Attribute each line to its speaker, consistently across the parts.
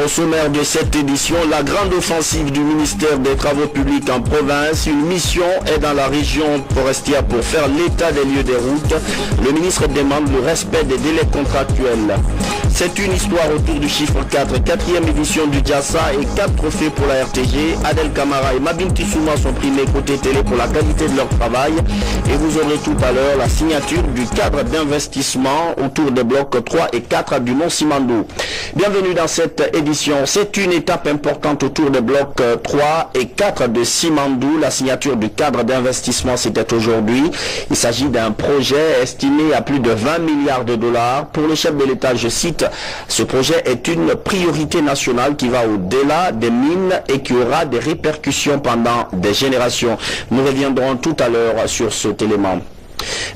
Speaker 1: Au sommaire de cette édition, la grande offensive du ministère des Travaux publics en province. Une mission est dans la région forestière pour faire l'état des lieux des routes. Le ministre demande le respect des délais contractuels. C'est une histoire autour du chiffre 4, quatrième édition du Diassa et 4 trophées pour la RTG. Adel Kamara et Mabin Tissouma sont primés côté télé pour la qualité de leur travail. Et vous aurez tout à l'heure la signature du cadre d'investissement autour des blocs 3 et 4 du Mont-Simandou. Bienvenue dans cette édition. C'est une étape importante autour des blocs 3 et 4 de Simandou. La signature du cadre d'investissement, c'était aujourd'hui. Il s'agit d'un projet estimé à plus de 20 milliards de dollars. Pour le chef de l'État, je cite, ce projet est une priorité nationale qui va au-delà des mines et qui aura des répercussions pendant des générations. Nous reviendrons tout à l'heure sur cet élément.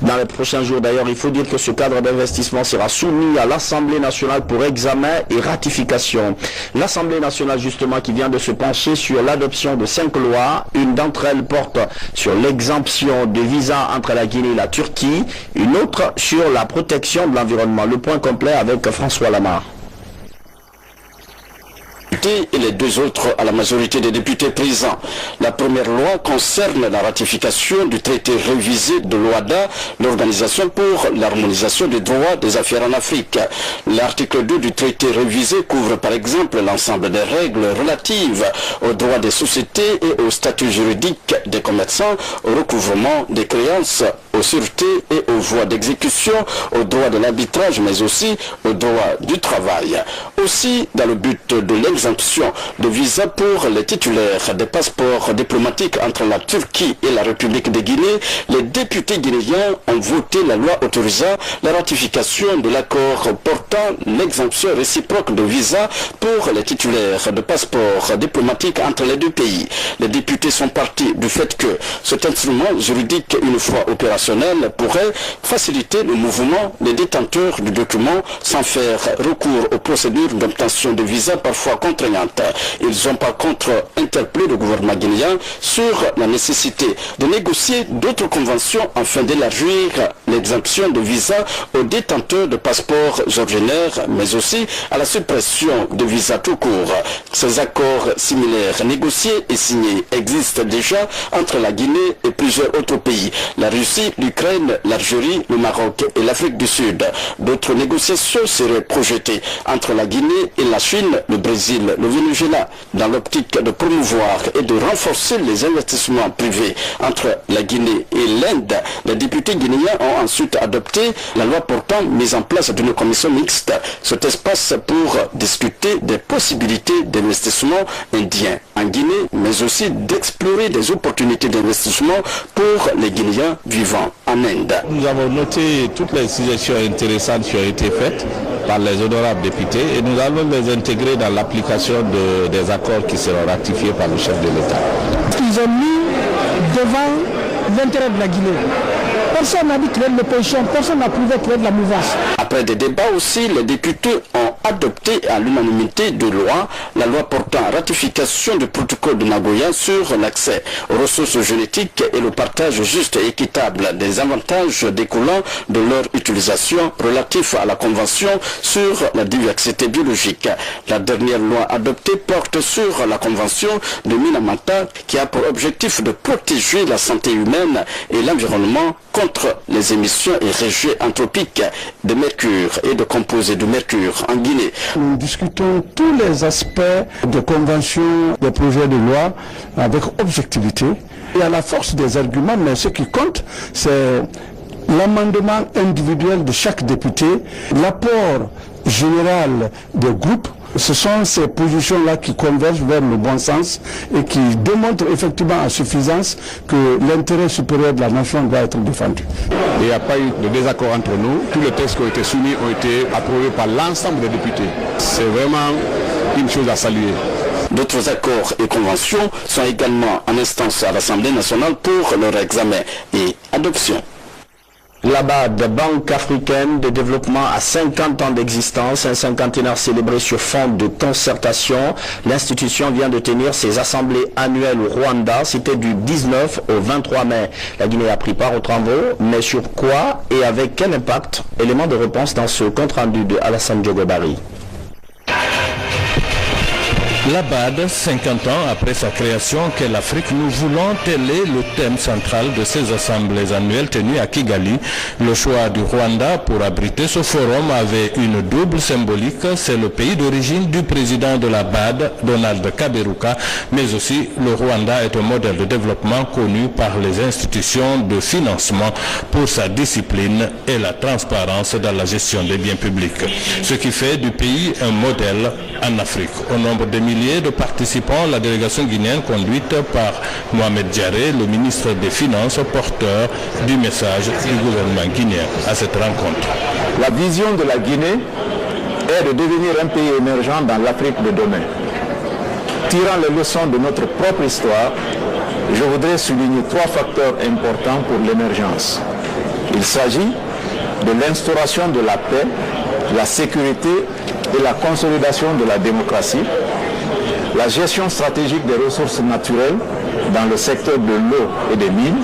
Speaker 1: Dans les prochains jours d'ailleurs, il faut dire que ce cadre d'investissement sera soumis à l'Assemblée nationale pour examen et ratification. L'Assemblée nationale justement qui vient de se pencher sur l'adoption de 5 lois. Une d'entre elles porte sur l'exemption de visa entre la Guinée et la Turquie. Une autre sur la protection de l'environnement. Le point complet avec François Lamar.
Speaker 2: Et les deux autres à la majorité des députés présents. La première loi concerne la ratification du traité révisé de l'OADA, l'Organisation pour l'harmonisation des droits des affaires en Afrique. L'article 2 du traité révisé couvre par exemple l'ensemble des règles relatives aux droits des sociétés et au statut juridique des commerçants, au recouvrement des créances, aux sûretés et aux voies d'exécution, aux droits de l'arbitrage, mais aussi aux droits du travail. Aussi, dans le but de l'exemption de visa pour les titulaires des passeports diplomatiques entre la Turquie et la République de Guinée, les députés guinéens ont voté la loi autorisant la ratification de l'accord portant l'exemption réciproque de visa pour les titulaires de passeports diplomatiques entre les deux pays. Les députés sont partis du fait que cet instrument juridique, une fois opérationnel, pourrait faciliter le mouvement des détenteurs du document sans faire recours aux procédures d'obtention de visa parfois contraignantes. Ils ont par contre interpellé le gouvernement guinéen sur la nécessité de négocier d'autres conventions afin d'élargir l'exemption de visa aux détenteurs de passeports ordinaires, mais aussi à la suppression de visa tout court. Ces accords similaires négociés et signés existent déjà entre la Guinée et plusieurs autres pays, la Russie, l'Ukraine, l'Algérie, le Maroc et l'Afrique du Sud. D'autres négociations seraient projetées entre la Guinée et la Chine, le Brésil, le Venezuela, dans l'optique de promouvoir et de renforcer les investissements privés entre la Guinée et l'Inde. Les députés guinéens ont ensuite adopté la loi portant mise en place d'une commission mixte, cet espace pour discuter des possibilités d'investissement indien en Guinée, mais aussi d'explorer des opportunités d'investissement pour les Guinéens vivant en Inde.
Speaker 3: Nous avons noté toutes les suggestions intéressantes qui ont été faites par les honorables députés et nous allons les intégrer dans l'application des accords qui seront ratifiés par le chef de l'État.
Speaker 4: Ils ont mis devant l'intérêt de la Guinée. Personne n'a dit créer de l'opposition, personne n'a prouvé créer de la mouvance.
Speaker 2: Après des débats aussi, les députés ont adopté à l'unanimité de loi la loi portant ratification du protocole de Nagoya sur l'accès aux ressources génétiques et le partage juste et équitable des avantages découlant de leur utilisation relatifs à la Convention sur la diversité biologique. La dernière loi adoptée porte sur la Convention de Minamata qui a pour objectif de protéger la santé humaine et l'environnement contre les émissions et rejets anthropiques de mercure et de composés de mercure en Guinée.
Speaker 4: Nous discutons tous les aspects de convention, des projets de loi avec objectivité et à la force des arguments, mais ce qui compte, c'est l'amendement individuel de chaque député, l'apport général des groupes. Ce sont ces positions-là qui convergent vers le bon sens et qui démontrent effectivement à suffisance que l'intérêt supérieur de la nation doit être défendu.
Speaker 3: Il n'y a pas eu de désaccord entre nous. Tous les textes qui ont été soumis ont été approuvés par l'ensemble des députés. C'est vraiment une chose à saluer.
Speaker 2: D'autres accords et conventions sont également en instance à l'Assemblée nationale pour leur examen et adoption.
Speaker 1: La BAD, Banque africaine de développement, a 50 ans d'existence, un cinquantenaire célébré sur fond de concertation. L'institution vient de tenir ses assemblées annuelles au Rwanda. C'était du 19 au 23 mai. La Guinée a pris part aux travaux, mais sur quoi et avec quel impact? Élément de réponse dans ce compte rendu de Alassane Djogobari.
Speaker 5: La BAD, 50 ans après sa création, qu'est l'Afrique, nous voulons, tel est le thème central de ces assemblées annuelles tenues à Kigali. Le choix du Rwanda pour abriter ce forum avait une double symbolique. C'est le pays d'origine du président de la BAD, Donald Kaberuka, mais aussi le Rwanda est un modèle de développement connu par les institutions de financement pour sa discipline et la transparence dans la gestion des biens publics. Ce qui fait du pays un modèle en Afrique. Au nombre de milliers de participants, la délégation guinéenne conduite par Mohamed Diaré, le ministre des Finances, porteur du message du gouvernement guinéen à cette rencontre.
Speaker 6: La vision de la Guinée est de devenir un pays émergent dans l'Afrique de demain. Tirant les leçons de notre propre histoire, je voudrais souligner 3 facteurs importants pour l'émergence. Il s'agit de l'instauration de la paix, la sécurité et la consolidation de la démocratie, la gestion stratégique des ressources naturelles dans le secteur de l'eau et des mines.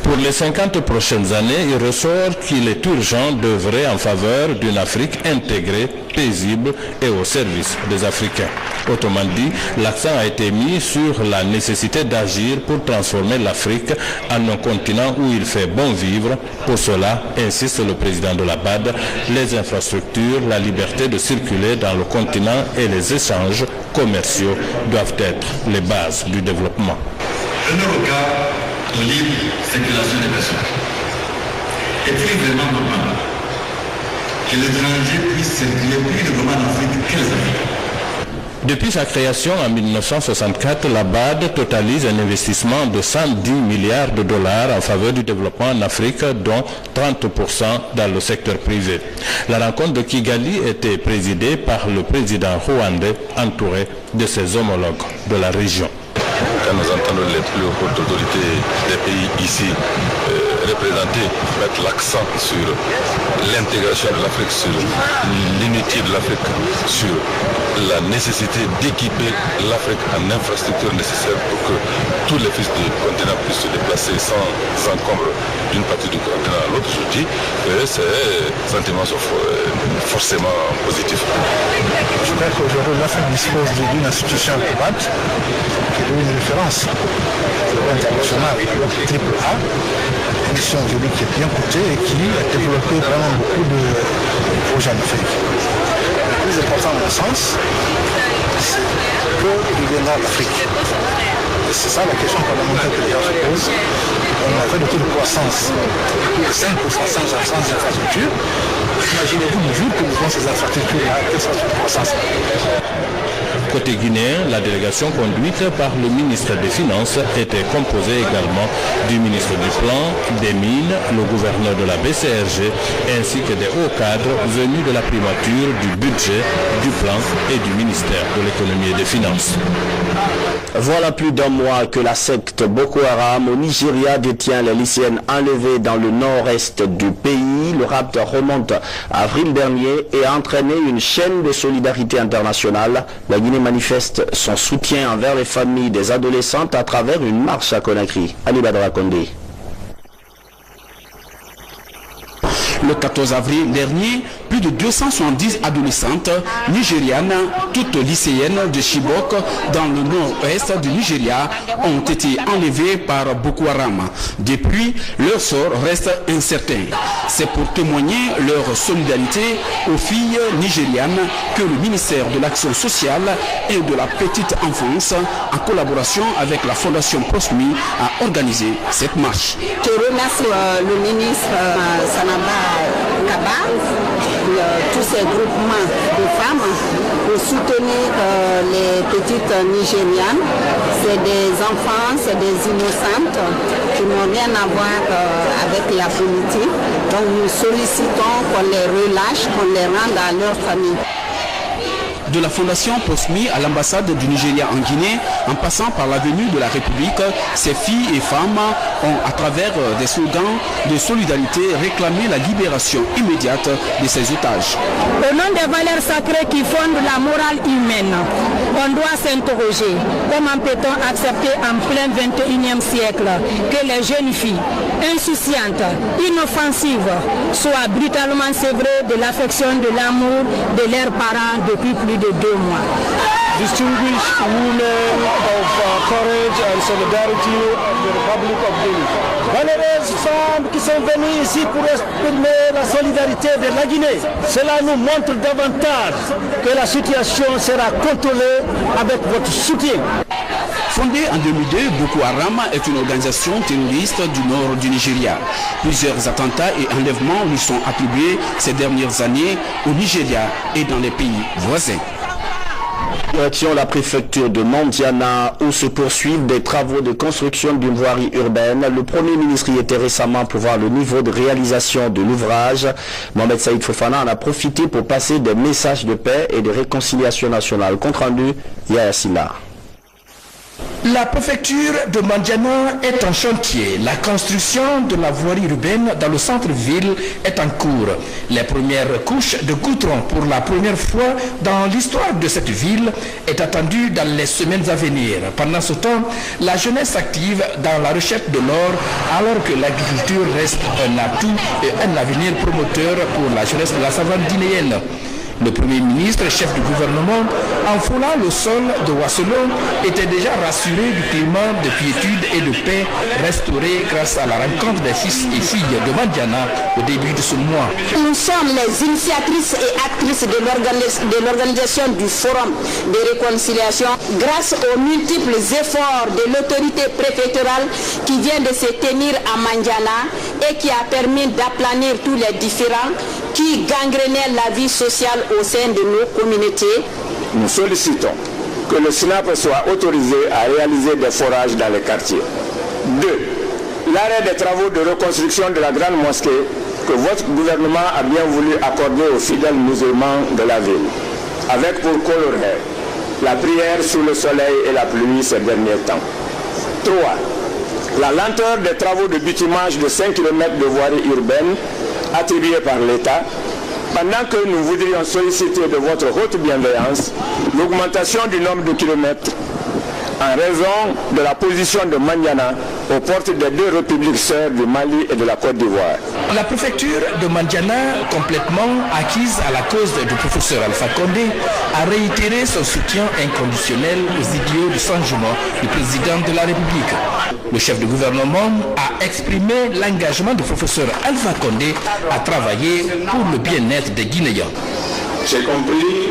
Speaker 5: Pour les 50 prochaines années, il ressort qu'il est urgent d'œuvrer en faveur d'une Afrique intégrée, paisible et au service des Africains. Autrement dit, l'accent a été mis sur la nécessité d'agir pour transformer l'Afrique en un continent où il fait bon vivre. Pour cela, insiste le président de la BAD, les infrastructures, la liberté de circuler dans le continent et les échanges commerciaux doivent être les bases du développement.
Speaker 7: De libre circulation des personnes. Est-il vraiment normal que l'étranger puisse circuler plus librement en Afrique que les Africains?
Speaker 5: Depuis sa création en 1964, la BAD totalise un investissement de 110 milliards de dollars en faveur du développement en Afrique, dont 30% dans le secteur privé. La rencontre de Kigali était présidée par le président rwandais, entouré de ses homologues de la région.
Speaker 8: Quand nous entendons les plus hautes autorités des pays ici représentés mettre l'accent sur l'intégration de l'Afrique, sur l'unité de l'Afrique, sur la nécessité d'équiper l'Afrique en infrastructures nécessaires pour que tous les fils du continent puissent se déplacer sans encombre d'une partie du continent à l'autre, je dis que ces sentiments sont forcément positifs.
Speaker 9: Je crois qu'aujourd'hui l'Afrique dispose d'une institution de BAD qui est une référence internationale triple A, une institution aujourd'hui qui est bien cotée et qui a développé vraiment beaucoup de projets en Afrique. Le plus important à mon sens, c'est que deviendra l'Afrique. Et c'est ça la question fondamentale que les gens se posent. On a fait de taux de croissance de 5% sans infrastructure. Imaginez-vous le jour que nous avons ces infrastructures-là, quelle sera cette croissance?
Speaker 5: Côté guinéen, la délégation conduite par le ministre des Finances était composée également du ministre du Plan, des Mines, le gouverneur de la BCRG, ainsi que des hauts cadres venus de la primature, du budget, du plan et du ministère de l'économie et des finances.
Speaker 1: Voilà plus d'un mois que la secte Boko Haram au Nigeria détient les lycéennes enlevées dans le nord-est du pays. Le rapt remonte à avril dernier et a entraîné une chaîne de solidarité internationale. La Guinée manifeste son soutien envers les familles des adolescentes à travers une marche à Conakry. Ali Badra Kondé.
Speaker 10: Le 14 avril dernier, plus de 270 adolescentes nigérianes, toutes lycéennes de Chibok, dans le nord-ouest du Nigeria, ont été enlevées par Boko Haram. Depuis, leur sort reste incertain. C'est pour témoigner leur solidarité aux filles nigérianes que le ministère de l'Action sociale et de la petite enfance, en collaboration avec la Fondation Prosmi, a organisé cette marche.
Speaker 11: Je remercie le ministre Sanaba Kaba, tous ces groupements de femmes pour soutenir les petites Nigérianes. C'est des enfants, c'est des innocentes qui n'ont rien à voir avec la politique. Donc nous sollicitons qu'on les relâche, qu'on les rende à leur famille.
Speaker 10: De la Fondation Prosmi à l'ambassade du Nigeria en Guinée, en passant par l'avenue de la République, ces filles et femmes ont, à travers des slogans de solidarité, réclamé la libération immédiate de ces otages.
Speaker 12: Au nom des valeurs sacrées qui fondent la morale humaine, on doit s'interroger comment peut-on accepter en plein 21e siècle que les jeunes filles, insouciantes, inoffensives, soient brutalement sévrées de l'affection, de l'amour de leurs parents depuis plus de 2 mois.
Speaker 13: distinguished women of courage and solidarity of the Republic of Guinea. Valeureuses femmes qui sont venues ici pour exprimer la solidarité de la Guinée. Cela nous montre davantage que la situation sera contrôlée avec votre soutien.
Speaker 10: Fondée en 2002, Boko Haram est une organisation terroriste du nord du Nigeria. Plusieurs attentats et enlèvements lui sont attribués ces dernières années au Nigeria et dans les pays voisins.
Speaker 1: Direction la préfecture de Mandiana où se poursuivent des travaux de construction d'une voirie urbaine. Le Premier ministre y était récemment pour voir le niveau de réalisation de l'ouvrage. Mohamed Saïd Fofana en a profité pour passer des messages de paix et de réconciliation nationale. Compte rendu, Yaya Silla.
Speaker 14: La préfecture de Mandiana est en chantier. La construction de la voirie urbaine dans le centre-ville est en cours. Les premières couches de goudron pour la première fois dans l'histoire de cette ville est attendue dans les semaines à venir. Pendant ce temps, la jeunesse active dans la recherche de l'or alors que l'agriculture reste un atout et un avenir promoteur pour la jeunesse de la savane guinéenne. Le Premier ministre, chef du gouvernement, en foulant le sol de Ouassolo, était déjà rassuré du climat de quiétude et de paix restauré grâce à la rencontre des fils et filles de Mandiana au début de ce mois.
Speaker 11: Nous sommes les initiatrices et actrices de l'organisation du Forum de réconciliation grâce aux multiples efforts de l'autorité préfectorale qui vient de se tenir à Mandiana et qui a permis d'aplanir tous les différends qui gangrenaient la vie sociale au sein de nos communautés.
Speaker 6: Nous sollicitons que le SNAP soit autorisé à réaliser des forages dans les quartiers. 2. L'arrêt des travaux de reconstruction de la grande mosquée que votre gouvernement a bien voulu accorder aux fidèles musulmans de la ville, avec pour corollaire la prière sous le soleil et la pluie ces derniers temps. 3. La lenteur des travaux de bitumage de 5 km de voirie urbaine attribués par l'État, pendant que nous voudrions solliciter de votre haute bienveillance l'augmentation du nombre de kilomètres en raison de la position de Mandiana aux portes des deux républiques sœurs du Mali et de la Côte d'Ivoire.
Speaker 14: La préfecture de Mandiana, complètement acquise à la cause du professeur Alpha Condé, a réitéré son soutien inconditionnel aux idéaux du changement du président de la République. Le chef du gouvernement a exprimé l'engagement du professeur Alpha Condé à travailler pour le bien-être des Guinéens.
Speaker 15: J'ai compris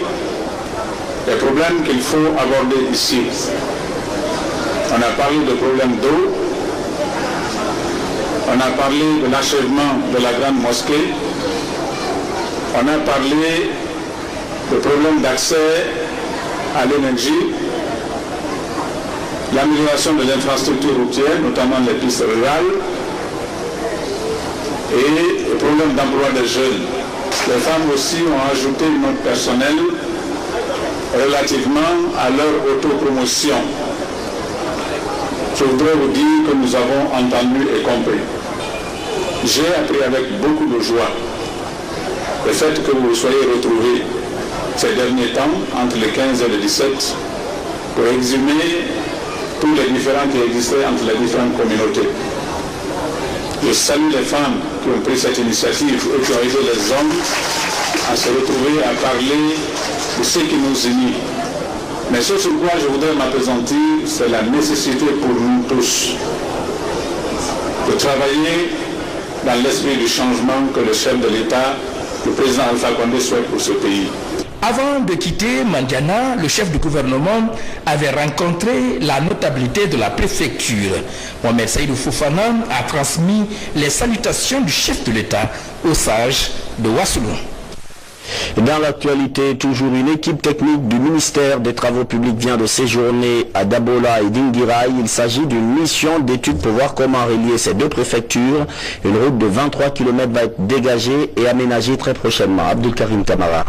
Speaker 15: les problèmes qu'il faut aborder ici. On a parlé de problèmes d'eau, on a parlé de l'achèvement de la grande mosquée, on a parlé de problèmes d'accès à l'énergie, l'amélioration de l'infrastructure routière, notamment les pistes rurales, et le problème d'emploi des jeunes. Les femmes aussi ont ajouté une note personnelle relativement à leur autopromotion. Je voudrais vous dire que nous avons entendu et compris. J'ai appris avec beaucoup de joie le fait que vous vous soyez retrouvés ces derniers temps, entre le 15 et le 17, pour exhumer tous les différends qui existaient entre les différentes communautés. Je salue les femmes qui ont pris cette initiative et qui ont aidé les hommes à se retrouver, à parler de ce qui nous unit. Mais ce sur quoi je voudrais m'appesantir, c'est la nécessité pour nous tous de travailler dans l'esprit du changement que le chef de l'État, le président Alpha Condé, souhaite pour ce pays.
Speaker 14: Avant de quitter Mandiana, le chef du gouvernement avait rencontré la notabilité de la préfecture. Mohamed Saïd Fofana a transmis les salutations du chef de l'État aux sages de Ouassolo.
Speaker 1: Dans l'actualité, toujours une équipe technique du ministère des Travaux publics vient de séjourner à Dabola et Dinguiraï. Il s'agit d'une mission d'étude pour voir comment relier ces deux préfectures. Une route de 23 km va être dégagée et aménagée très prochainement. Abdul Karim Tamara.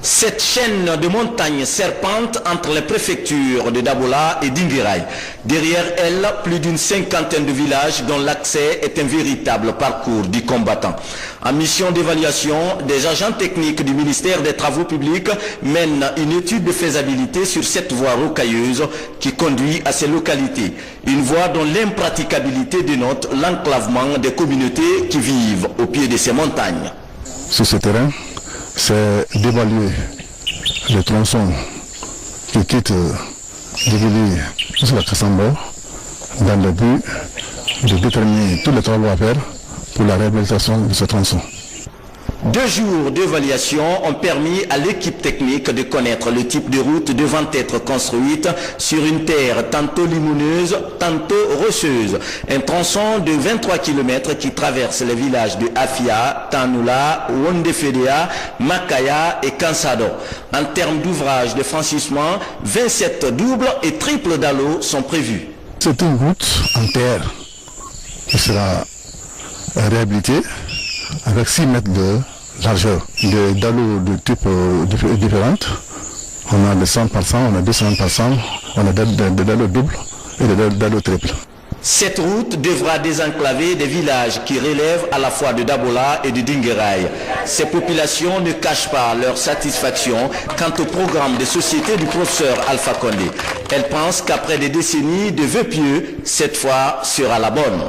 Speaker 16: Cette chaîne de montagnes serpente entre les préfectures de Dabola et d'Inguiraï. Derrière elle, plus d'une cinquantaine de villages dont l'accès est un véritable parcours du combattant. En mission d'évaluation, des agents techniques du ministère des Travaux publics mènent une étude de faisabilité sur cette voie rocailleuse qui conduit à ces localités. Une voie dont l'impraticabilité dénote l'enclavement des communautés qui vivent au pied de ces montagnes.
Speaker 17: Sur ce terrain, c'est d'évaluer le tronçon
Speaker 9: qui quitte Djibouti jusqu'à Kassambo dans le but de déterminer tous les travaux à faire pour la réhabilitation de ce tronçon.
Speaker 16: 2 jours d'évaluation ont permis à l'équipe technique de connaître le type de route devant être construite sur une terre tantôt limoneuse, tantôt rocheuse. Un tronçon de 23 km qui traverse les villages de Afia, Tanoula, Wondefedea, Makaya et Kansado. En termes d'ouvrage de franchissement, 27 doubles et triples dallos sont prévus.
Speaker 9: C'est une route en terre qui sera réhabilitée avec 6 mètres de largeur. Des dallos de type différents. On a des 100 par 100, on a 200 par 100, on a des dallos doubles et des dallos triples.
Speaker 16: Cette route devra désenclaver des villages qui relèvent à la fois de Dabola et de Dinguiraye. Ces populations ne cachent pas leur satisfaction quant au programme de société du professeur Alpha Condé. Elles pensent qu'après des décennies de vœux pieux, cette fois sera la bonne.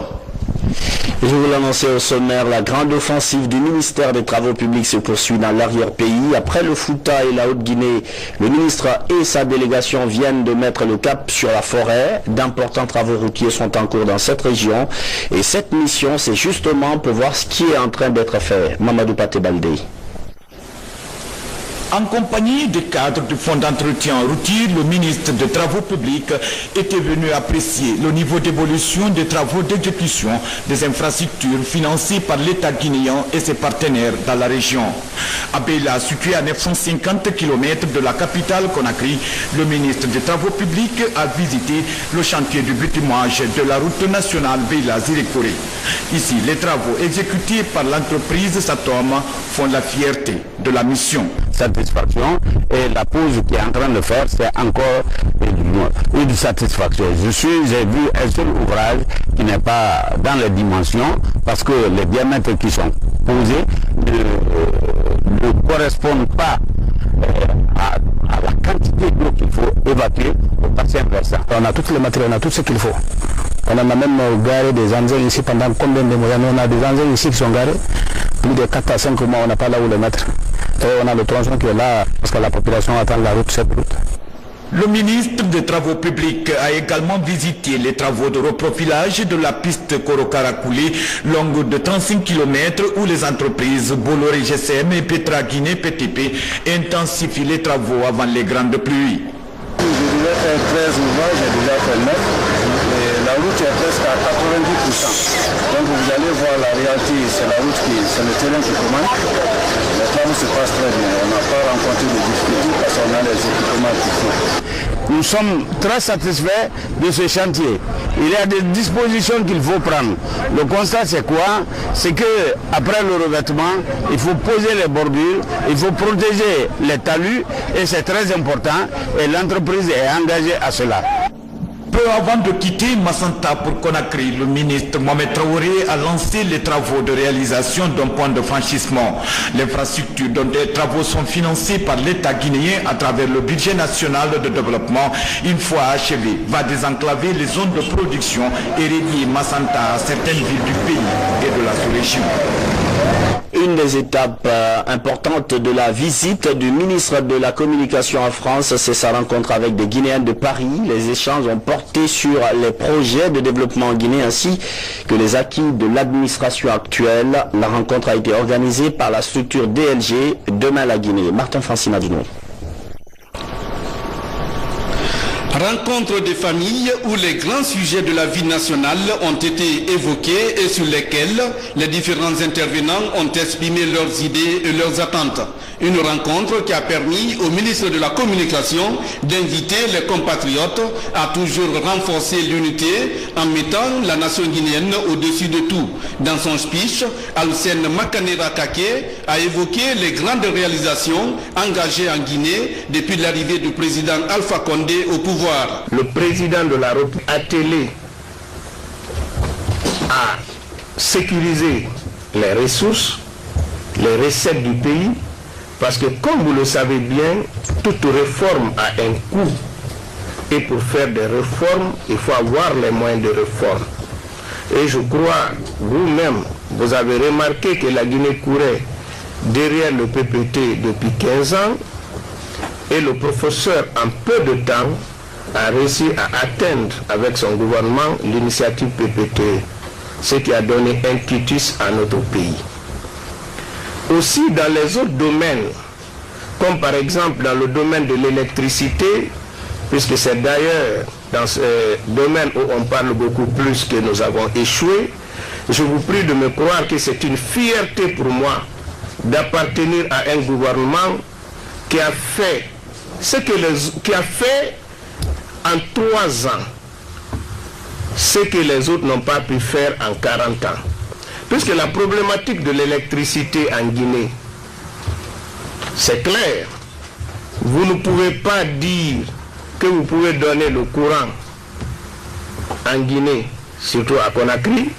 Speaker 1: Je vous l'annonçais au sommaire, la grande offensive du ministère des Travaux publics se poursuit dans l'arrière-pays. Après le Fouta et la Haute-Guinée, le ministre et sa délégation viennent de mettre le cap sur la forêt. D'importants travaux routiers sont en cours dans cette région. Et cette mission, c'est justement pour voir ce qui est en train d'être fait. Mamadou Paté Baldé.
Speaker 17: En compagnie des cadres du fonds d'entretien routier, le ministre des Travaux publics était venu apprécier le niveau d'évolution des travaux d'exécution des infrastructures financées par l'État guinéen et ses partenaires dans la région. À Béla, situé à 950 km de la capitale Conakry, le ministre des Travaux publics a visité le chantier du bitumage de la route nationale Béla-Zirekoré. Ici, les travaux exécutés par l'entreprise Satom font la fierté de la mission.
Speaker 18: Satisfaction, et la pause qui est en train de faire, c'est encore une satisfaction. J'ai vu un seul ouvrage qui n'est pas dans les dimensions parce que les diamètres qui sont posés ne correspondent pas à la quantité d'eau qu'il faut évacuer au bassin versant.
Speaker 4: On a tous les matériaux, on a tout ce qu'il faut. On a même garé des engins ici pendant combien de mois? On a des engins ici qui sont garés. Plus de 4 à 5 mois, on n'a pas là où les mettre. Et on a le tronçon qui est là parce que la population attend la route, cette route.
Speaker 17: Le ministre des Travaux publics a également visité les travaux de reprofilage de la piste Korokarakoulé, longue de 35 km, où les entreprises Bolloré GCM et Petra Guinée PTP intensifient les travaux avant les grandes pluies.
Speaker 19: Je devais faire 13 ouvrages, j'ai déjà fait 9. Et la route est presque à 90%. Donc vous allez voir la réalité, c'est la route c'est le terrain qui commande. Les travaux se passent très bien. On n'a pas rencontré de difficultés parce qu'on a les équipements qu'il faut.
Speaker 18: Nous sommes très satisfaits de ce chantier. Il y a des dispositions qu'il faut prendre. Le constat c'est quoi? C'est que après le revêtement, il faut poser les bordures, il faut protéger les talus et c'est très important et l'entreprise est engagée à cela.
Speaker 17: Peu avant de quitter Massanta pour Conakry, le ministre Mohamed Traoré a lancé les travaux de réalisation d'un point de franchissement. L'infrastructure dont des travaux sont financés par l'État guinéen à travers le budget national de développement, une fois achevé, va désenclaver les zones de production et relier Massanta à certaines villes du pays et de la sous-région.
Speaker 1: Une des étapes importantes de la visite du ministre de la Communication en France, c'est sa rencontre avec des Guinéens de Paris. Les échanges ont porté sur les projets de développement en Guinée ainsi que les acquis de l'administration actuelle. La rencontre a été organisée par la structure DLG Demain la Guinée. Martin Francine Adino.
Speaker 10: Rencontre des familles où les grands sujets de la vie nationale ont été évoqués et sur lesquels les différents intervenants ont exprimé leurs idées et leurs attentes. Une rencontre qui a permis au ministre de la Communication d'inviter les compatriotes à toujours renforcer l'unité en mettant la nation guinéenne au-dessus de tout. Dans son speech, Alcène Makanera Kake a évoqué les grandes réalisations engagées en Guinée depuis l'arrivée du président Alpha Condé au pouvoir.
Speaker 18: Le président de la République a attelé à sécuriser les ressources, les recettes du pays, parce que comme vous le savez bien, toute réforme a un coût. Et pour faire des réformes, il faut avoir les moyens de réforme. Et je crois, vous-même, vous avez remarqué que la Guinée courait derrière le PPT depuis 15 ans.
Speaker 20: Et le professeur, en peu de temps, a réussi à atteindre avec son gouvernement l'initiative PPTE, ce qui a donné un quitus à notre pays. Aussi dans les autres domaines, comme par exemple dans le domaine de l'électricité, puisque c'est d'ailleurs dans ce domaine où on parle beaucoup plus que nous avons échoué, je vous prie de me croire que c'est une fierté pour moi d'appartenir à un gouvernement qui a fait qui a fait en 3 ans ce que les autres n'ont pas pu faire en 40 ans. Puisque la problématique de l'électricité en Guinée, c'est clair. Vous ne pouvez pas dire que vous pouvez donner le courant en Guinée, surtout à Conakry,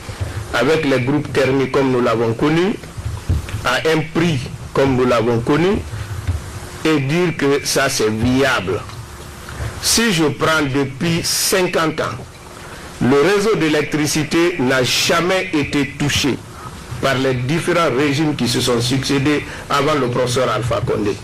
Speaker 20: avec les groupes thermiques comme nous l'avons connu, à un prix comme nous l'avons connu, et dire que ça c'est viable. Si je prends depuis 50 ans, le réseau d'électricité n'a jamais été touché par les différents régimes qui se sont succédés avant le professeur Alpha Condé.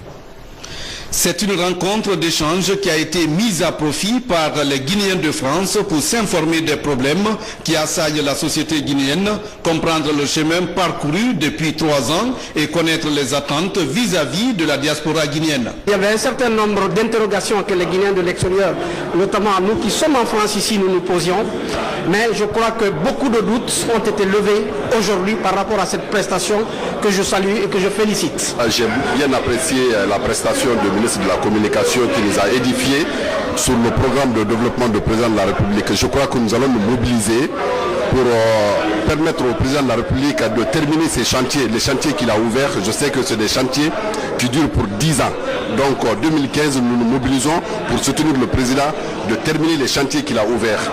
Speaker 10: C'est une rencontre d'échange qui a été mise à profit par les Guinéens de France pour s'informer des problèmes qui assaillent la société guinéenne, comprendre le chemin parcouru depuis 3 ans et connaître les attentes vis-à-vis de la diaspora guinéenne.
Speaker 13: Il y avait un certain nombre d'interrogations que les Guinéens de l'extérieur, notamment nous qui sommes en France ici, nous nous posions, mais je crois que beaucoup de doutes ont été levés aujourd'hui par rapport à cette prestation que je salue et que je félicite.
Speaker 21: J'ai bien apprécié la prestation du ministre de la Communication qui nous a édifié sur le programme de développement du président de la République. Je crois que nous allons nous mobiliser pour permettre au président de la République de terminer ces chantiers, les chantiers qu'il a ouverts. Je sais que c'est des chantiers qui durent pour 10 ans. Donc en 2015, nous nous mobilisons pour soutenir le président de terminer les chantiers qu'il a ouverts.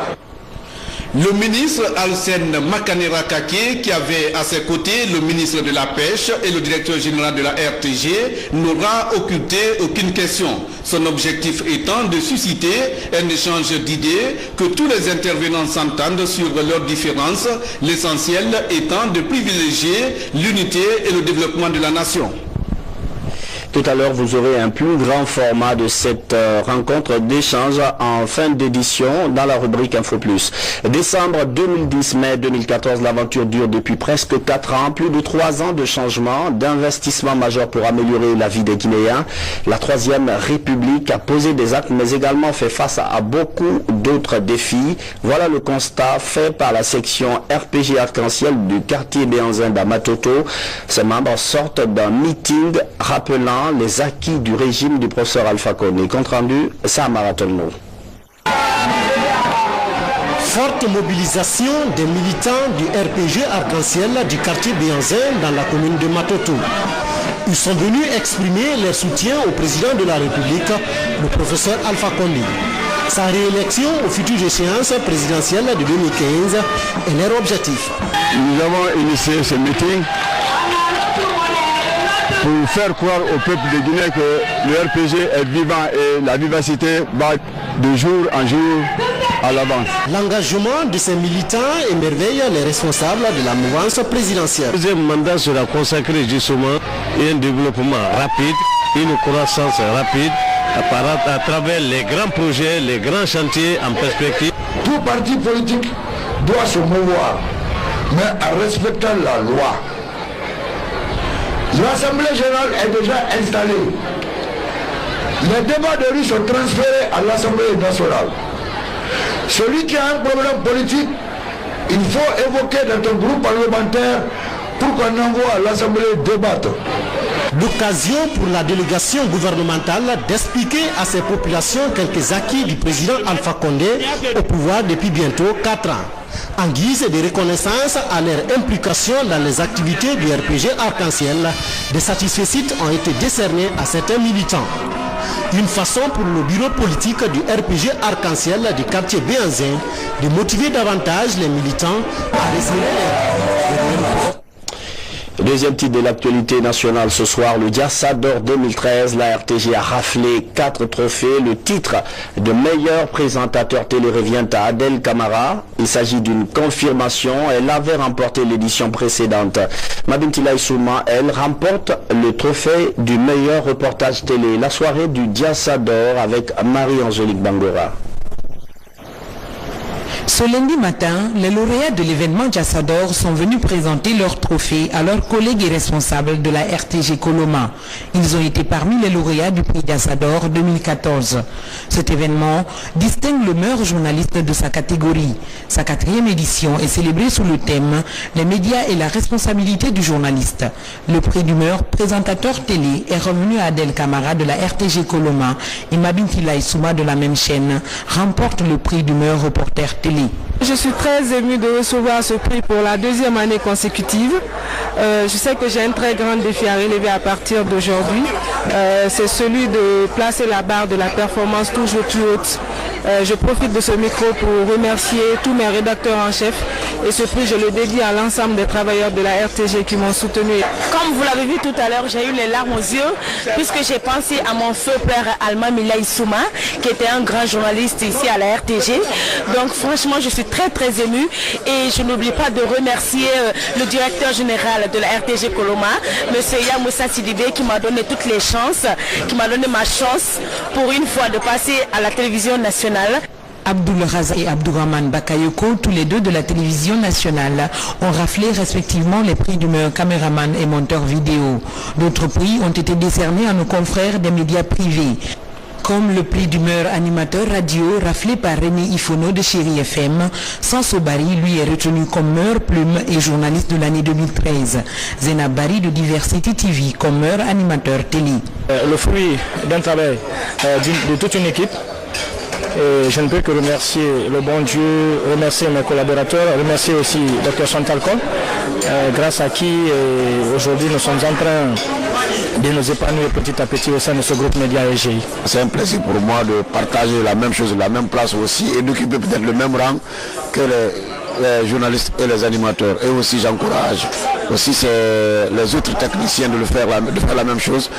Speaker 10: Le ministre Alcène Makanera Kake, qui avait à ses côtés le ministre de la Pêche et le directeur général de la RTG, n'aura occulté aucune question. Son objectif étant de susciter un échange d'idées, que tous les intervenants s'entendent sur leurs différences, l'essentiel étant de privilégier l'unité et le développement de la nation.
Speaker 1: Tout à l'heure, vous aurez un plus grand format de cette rencontre d'échange en fin d'édition dans la rubrique Info Plus. Décembre 2010, mai 2014, l'aventure dure depuis presque 4 ans. Plus de 3 ans de changement, d'investissement majeur pour améliorer la vie des Guinéens. La Troisième République a posé des actes, mais également fait face à beaucoup d'autres défis. Voilà le constat fait par la section RPG Arc-en-Ciel du quartier Béanzin d'Amatoto. Ses membres sortent d'un meeting rappelant les acquis du régime du professeur Alpha Condé. Compte rendu, ça marathon.
Speaker 22: Forte mobilisation des militants du RPG Arc-en-Ciel du quartier Béanzin dans la commune de Matoto. Ils sont venus exprimer leur soutien au président de la République, le professeur Alpha Condé. Sa réélection aux futures échéances présidentielles de 2015 est leur objectif.
Speaker 4: Nous avons initié ce meeting pour faire croire au peuple de Guinée que le RPG est vivant et la vivacité va de jour en jour à l'avance.
Speaker 22: L'engagement de ces militants émerveille les responsables de la mouvance présidentielle.
Speaker 23: Le deuxième mandat sera consacré justement à un développement rapide, une croissance rapide à travers les grands projets, les grands chantiers en perspective.
Speaker 24: Tout parti politique doit se mouvoir, mais en respectant la loi. L'Assemblée générale est déjà installée. Les débats de rue sont transférés à l'Assemblée nationale. Celui qui a un problème politique, il faut évoquer dans ton groupe parlementaire pour qu'on envoie à l'Assemblée débattre.
Speaker 22: L'occasion pour la délégation gouvernementale d'expliquer à ces populations quelques acquis du président Alpha Condé au pouvoir depuis bientôt 4 ans. En guise de reconnaissance à leur implication dans les activités du RPG Arc-en-Ciel, des satisfecits ont été décernés à certains militants. Une façon pour le bureau politique du RPG Arc-en-Ciel du quartier Béanzin de motiver davantage les militants à resserrer les rangs.
Speaker 1: Deuxième titre de l'actualité nationale ce soir, le Diassa d'Or 2013. La RTG a raflé 4 trophées. Le titre de meilleur présentateur télé revient à Adel Camara. Il s'agit d'une confirmation. Elle avait remporté l'édition précédente. Mabintila Issouma, elle, remporte le trophée du meilleur reportage télé. La soirée du Diassa d'Or avec Marie-Angélique Bangora.
Speaker 2: Ce lundi matin, les lauréats de l'événement Diassa d'Or sont venus présenter leurs trophées à leurs collègues et responsables de la RTG Coloma. Ils ont été parmi les lauréats du prix Diassa d'Or 2014. Cet événement distingue le meilleur journaliste de sa catégorie. Sa 4e édition est célébrée sous le thème « Les médias et la responsabilité du journaliste ». Le prix du meilleur présentateur télé est revenu à Adel Camara de la RTG Coloma et Mabintila Issouma de la même chaîne remporte le prix du meilleur reporter télé.
Speaker 3: Je suis très émue de recevoir ce prix pour la 2e année consécutive. Je sais que j'ai un très grand défi à relever à partir d'aujourd'hui. C'est celui de placer la barre de la performance toujours plus haute. Je profite de ce micro pour remercier tous mes rédacteurs en chef et ce prix je le dédie à l'ensemble des travailleurs de la RTG qui m'ont soutenu.
Speaker 7: Comme vous l'avez vu tout à l'heure, j'ai eu les larmes aux yeux puisque j'ai pensé à mon feu père Alma Mila Issouma qui était un grand journaliste ici à la RTG. Donc franchement je suis très émue et je n'oublie pas de remercier le directeur général de la RTG Coloma, M. Yamoussa Sidibé, qui m'a donné toutes les chances, qui m'a donné ma chance pour une fois de passer à la télévision nationale.
Speaker 2: Abdoul Raza et Abdourahman Bakayoko, tous les deux de la télévision nationale, ont raflé respectivement les prix du meilleur caméraman et monteur vidéo. D'autres prix ont été décernés à nos confrères des médias privés, comme le prix du meilleur animateur radio raflé par René Ifono de Chéri FM. Sanso Bari, lui, est retenu comme meilleur plume et journaliste de l'année 2013. Zena Bari de Diversity TV comme meilleur animateur télé.
Speaker 13: Le fruit d'un travail de toute une équipe. Et je ne peux que remercier le bon Dieu, remercier mes collaborateurs, remercier aussi Dr Chantal Cole, grâce à qui aujourd'hui nous sommes en train de nous épanouir petit à petit au sein de ce groupe Média EGI.
Speaker 21: C'est un plaisir pour moi de partager la même chose, la même place aussi et d'occuper peut-être le même rang que les journalistes et les animateurs. Et aussi j'encourage aussi les autres techniciens de faire la même chose.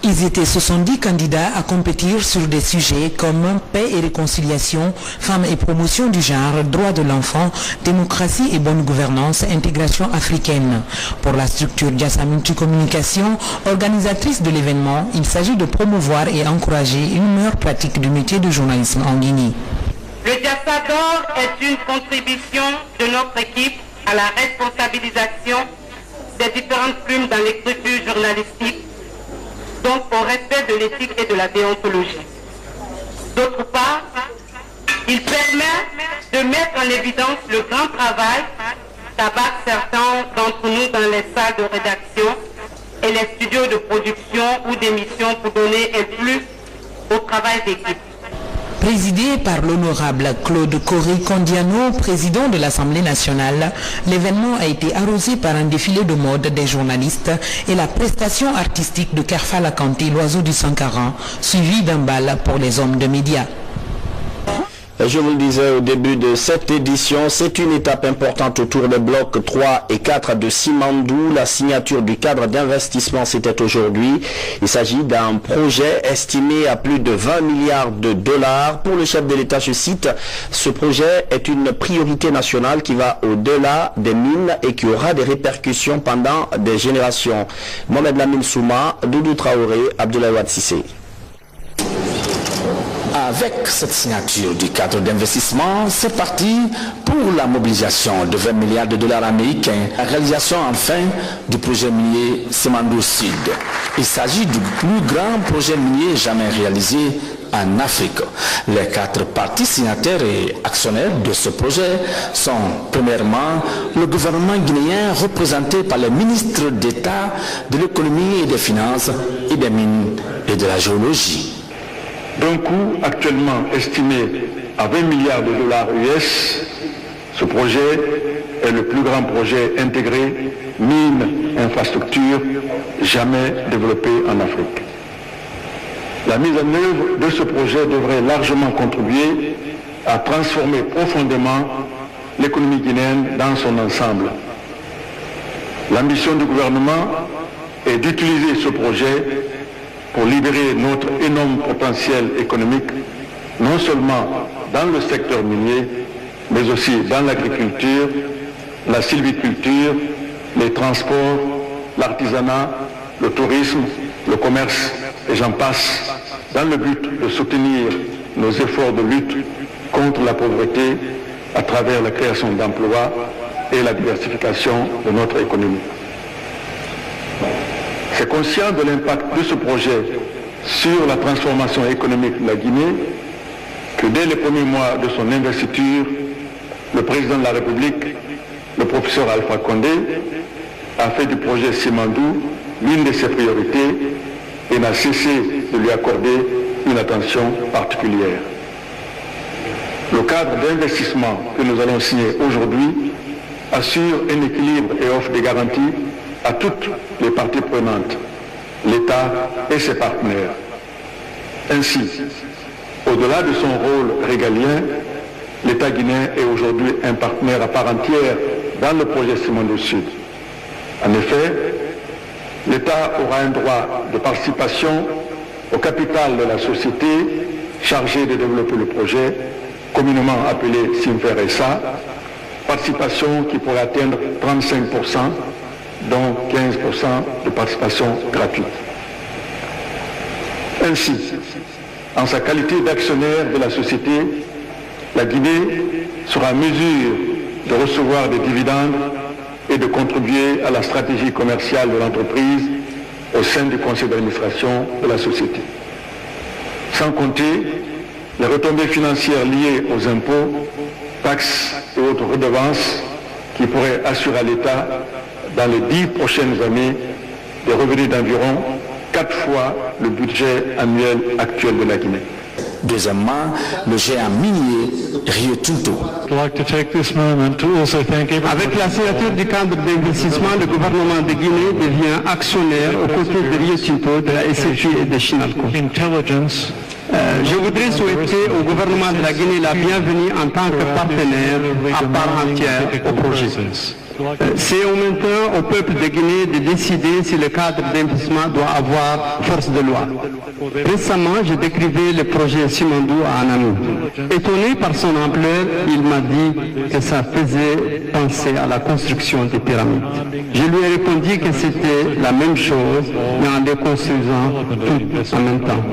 Speaker 2: Ils étaient 70 candidats à compétir sur des sujets comme paix et réconciliation, femmes et promotion du genre, droits de l'enfant, démocratie et bonne gouvernance, intégration africaine. Pour la structure Diassa Multicommunication, organisatrice de l'événement, il s'agit de promouvoir et encourager une meilleure pratique du métier de journalisme en Guinée.
Speaker 8: Le Diassa d'Or est une contribution de notre équipe à la responsabilisation des différentes plumes dans l'écriture journalistique, donc au respect de l'éthique et de la déontologie. D'autre part, il permet de mettre en évidence le grand travail qu'abattent certains d'entre nous dans les salles de rédaction et les studios de production ou d'émission pour donner un plus au travail d'équipe.
Speaker 2: Présidé par l'honorable Claude Coré-Condiano, président de l'Assemblée nationale, l'événement a été arrosé par un défilé de mode des journalistes et la prestation artistique de Kerfala Kanté, l'oiseau du Sankara, suivi d'un bal pour les hommes de médias.
Speaker 1: Je vous le disais au début de cette édition, c'est une étape importante autour des blocs 3 et 4 de Simandou. La signature du cadre d'investissement, c'était aujourd'hui. Il s'agit d'un projet estimé à plus de 20 milliards de dollars. Pour le chef de l'État, je cite, ce projet est une priorité nationale qui va au-delà des mines et qui aura des répercussions pendant des générations. Mohamed Lamine Souma, Doudou Traoré, Abdoulaye Wade Sissé.
Speaker 25: Avec cette signature du cadre d'investissement, c'est parti pour la mobilisation de 20 milliards de dollars américains. La réalisation enfin du projet minier Simandou Sud. Il s'agit du plus grand projet minier jamais réalisé en Afrique. Les 4 parties signataires et actionnaires de ce projet sont premièrement le gouvernement guinéen représenté par les ministres d'État de l'économie et des finances et des mines et de la géologie.
Speaker 24: D'un coût actuellement estimé à 20 milliards de dollars US, ce projet est le plus grand projet intégré, mine, infrastructure, jamais développé en Afrique. La mise en œuvre de ce projet devrait largement contribuer à transformer profondément l'économie guinéenne dans son ensemble. L'ambition du gouvernement est d'utiliser ce projet pour libérer notre énorme potentiel économique, non seulement dans le secteur minier, mais aussi dans l'agriculture, la sylviculture, les transports, l'artisanat, le tourisme, le commerce, et j'en passe, dans le but de soutenir nos efforts de lutte contre la pauvreté à travers la création d'emplois et la diversification de notre économie. C'est conscient de l'impact de ce projet sur la transformation économique de la Guinée que dès les premiers mois de son investiture, le président de la République, le professeur Alpha Condé, a fait du projet Simandou l'une de ses priorités et n'a cessé de lui accorder une attention particulière. Le cadre d'investissement que nous allons signer aujourd'hui assure un équilibre et offre des garanties à toutes les parties prenantes, l'État et ses partenaires. Ainsi, au-delà de son rôle régalien, l'État guinéen est aujourd'hui un partenaire à part entière dans le projet Simandou Sud. En effet, l'État aura un droit de participation au capital de la société chargée de développer le projet, communément appelé Simfer-SA, participation qui pourrait atteindre 35%, dont 15% de participation gratuite. Ainsi, en sa qualité d'actionnaire de la société, la Guinée sera en mesure de recevoir des dividendes et de contribuer à la stratégie commerciale de l'entreprise au sein du conseil d'administration de la société. Sans compter les retombées financières liées aux impôts, taxes et autres redevances qui pourraient assurer à l'État dans les 10 prochaines années des revenus d'environ 4 fois le budget annuel actuel de la Guinée.
Speaker 25: Deuxièmement, le géant minier Rio Tinto.
Speaker 5: Avec la signature du cadre d'investissement, le gouvernement de Guinée devient actionnaire aux côtés de Rio Tinto, de la SFJ et de Chinalco. Je voudrais souhaiter au gouvernement de la Guinée la bienvenue en tant que partenaire à part entière au projet. C'est maintenant au peuple de Guinée de décider si le cadre d'investissement doit avoir force de loi. Récemment, je décrivais le projet Simandou à un ami. Étonné par son ampleur, il m'a dit que ça faisait penser à la construction des pyramides. Je lui ai répondu que c'était la même chose, mais en les construisant toutes en même temps.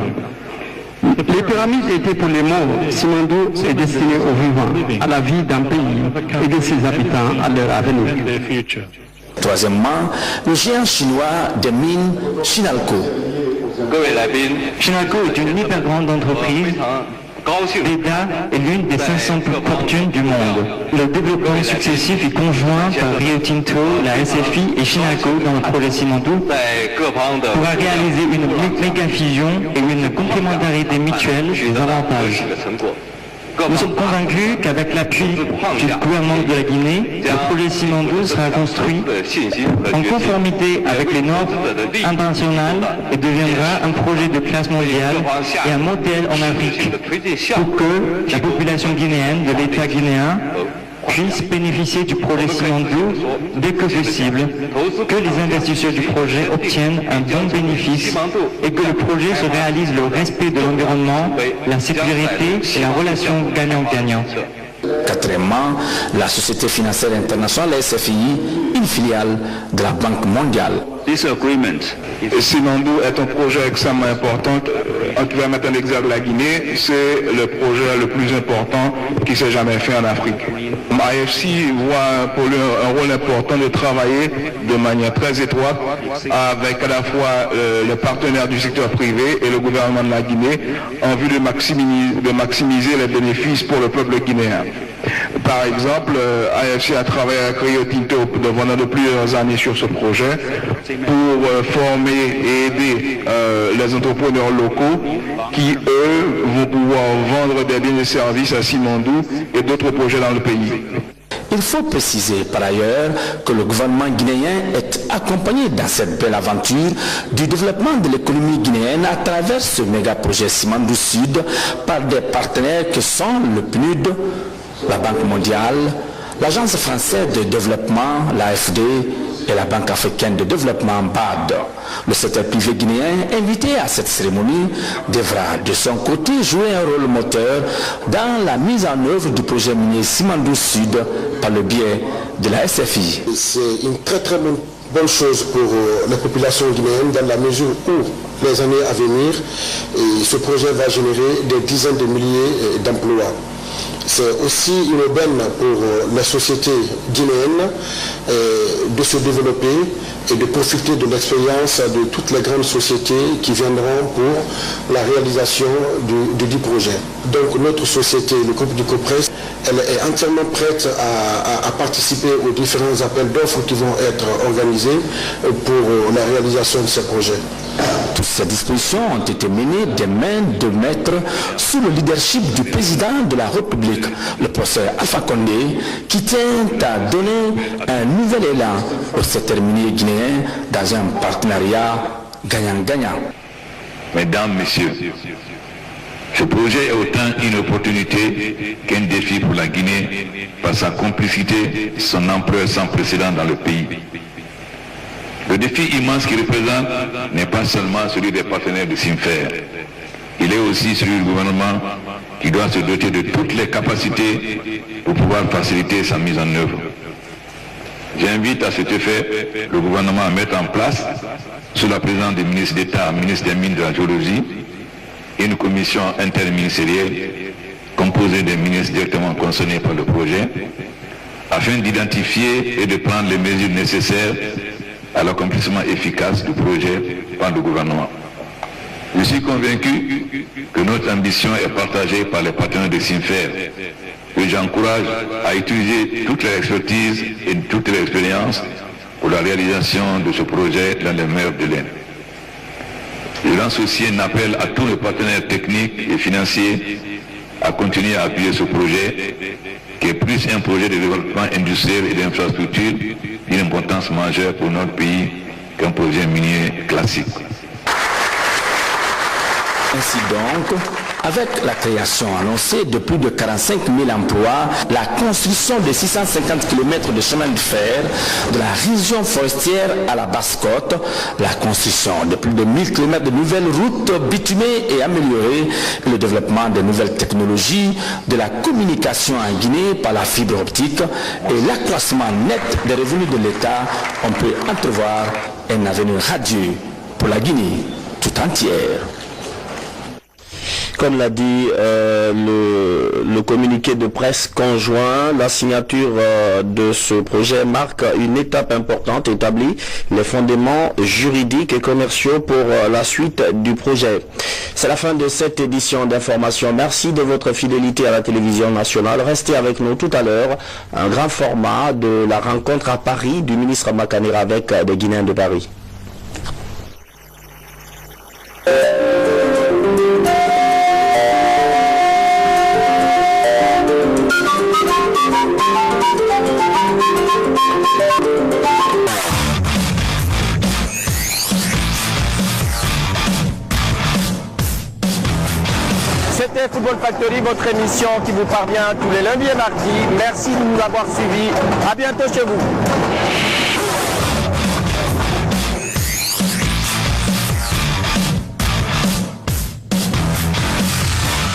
Speaker 5: Les pyramides étaient pour les morts. Simandou est destiné aux vivants, à la vie d'un pays et de ses habitants, à leur avenir.
Speaker 25: Troisièmement, le géant chinois des mines Chinalco.
Speaker 6: Chinalco est une hyper grande entreprise d'État est l'une des 500 plus fortunes du monde. Le développement successif est conjoint par Rio Tinto, la SFI et Chinalco dans le projet Simandou pourra réaliser une méga fusion et une complémentarité mutuelle des avantages. Nous sommes convaincus qu'avec l'appui du gouvernement de la Guinée, le projet Simandou sera construit en conformité avec les normes internationales et deviendra un projet de classe mondiale et un modèle en Afrique pour que la population guinéenne de l'État guinéen puisse bénéficier du projet Simandou dès que possible, que les investisseurs du projet obtiennent un bon bénéfice et que le projet se réalise le respect de l'environnement, la sécurité et la relation gagnant-gagnant.
Speaker 25: Quatrièmement, la Société financière internationale, la SFI, une filiale de la Banque mondiale.
Speaker 24: Simandou est un projet extrêmement important qui va mettre en exergue la Guinée. C'est le projet le plus important qui s'est jamais fait en Afrique. AFC voit pour lui un rôle important de travailler de manière très étroite avec à la fois les partenaires du secteur privé et le gouvernement de la Guinée en vue de maximiser les bénéfices pour le peuple guinéen. Par exemple, AFC a travaillé avec Rio Tinto pendant de plusieurs années sur ce projet pour former et aider les entrepreneurs locaux qui, eux, vont pouvoir vendre des biens et services à Simandou et d'autres projets dans le pays.
Speaker 25: Il faut préciser par ailleurs que le gouvernement guinéen est accompagné dans cette belle aventure du développement de l'économie guinéenne à travers ce méga projet Simandou Sud par des partenaires que sont le PNUD, la Banque mondiale, l'Agence française de développement, l'AFD et la Banque africaine de développement BAD. Le secteur privé guinéen, invité à cette cérémonie, devra de son côté jouer un rôle moteur dans la mise en œuvre du projet minier Simandou Sud par le biais de la SFI.
Speaker 9: C'est une très bonne chose pour la population guinéenne dans la mesure où les années à venir, ce projet va générer des dizaines de milliers d'emplois. C'est aussi une aubaine pour la société guinéenne de se développer et de profiter de l'expérience de toutes les grandes sociétés qui viendront pour la réalisation du dit projet. Donc notre société, le groupe du COPRES, elle est entièrement prête à participer aux différents appels d'offres qui vont être organisés pour la réalisation de ces projets.
Speaker 25: Toutes ces dispositions ont été menées des mains de maître sous le leadership du président de la République, le professeur Alpha Condé, qui tient à donner un nouvel élan au secteur minier guinéen dans un partenariat gagnant-gagnant.
Speaker 11: Mesdames, Messieurs, ce projet est autant une opportunité qu'un défi pour la Guinée par sa complicité, son ampleur sans précédent dans le pays. Le défi immense qu'il représente n'est pas seulement celui des partenaires de Simfer. Il est aussi celui du gouvernement qui doit se doter de toutes les capacités pour pouvoir faciliter sa mise en œuvre. J'invite à cet effet le gouvernement à mettre en place, sous la présence des ministres d'État, ministre des Mines et de la Géologie, une commission interministérielle composée des ministres directement concernés par le projet, afin d'identifier et de prendre les mesures nécessaires à l'accomplissement efficace du projet par le gouvernement. Je suis convaincu que notre ambition est partagée par les partenaires de Simfer, que j'encourage à utiliser toute leur expertise et toute leur expérience pour la réalisation de ce projet dans les meilleurs délais. Je lance aussi un appel à tous les partenaires techniques et financiers à continuer à appuyer ce projet, qui est plus un projet de développement industriel et d'infrastructure d'une importance majeure pour notre pays qu'un projet minier classique.
Speaker 25: Ainsi donc, avec la création annoncée de plus de 45 000 emplois, la construction de 650 km de chemin de fer de la région forestière à la Basse-Côte, la construction de plus de 1000 km de nouvelles routes bitumées et améliorées, et le développement de nouvelles technologies, de la communication en Guinée par la fibre optique et l'accroissement net des revenus de l'État, on peut entrevoir un avenir radieux pour la Guinée tout entière.
Speaker 1: Comme l'a dit le communiqué de presse conjoint, la signature de ce projet marque une étape importante, établit les fondements juridiques et commerciaux pour la suite du projet. C'est la fin de cette édition d'information. Merci de votre fidélité à la télévision nationale. Restez avec nous tout à l'heure. Un grand format de la rencontre à Paris du ministre Makanera avec des Guinéens de Paris.
Speaker 12: C'était Football Factory, votre émission qui vous parvient tous les lundis et mardis. Merci de nous avoir suivis. À bientôt chez vous.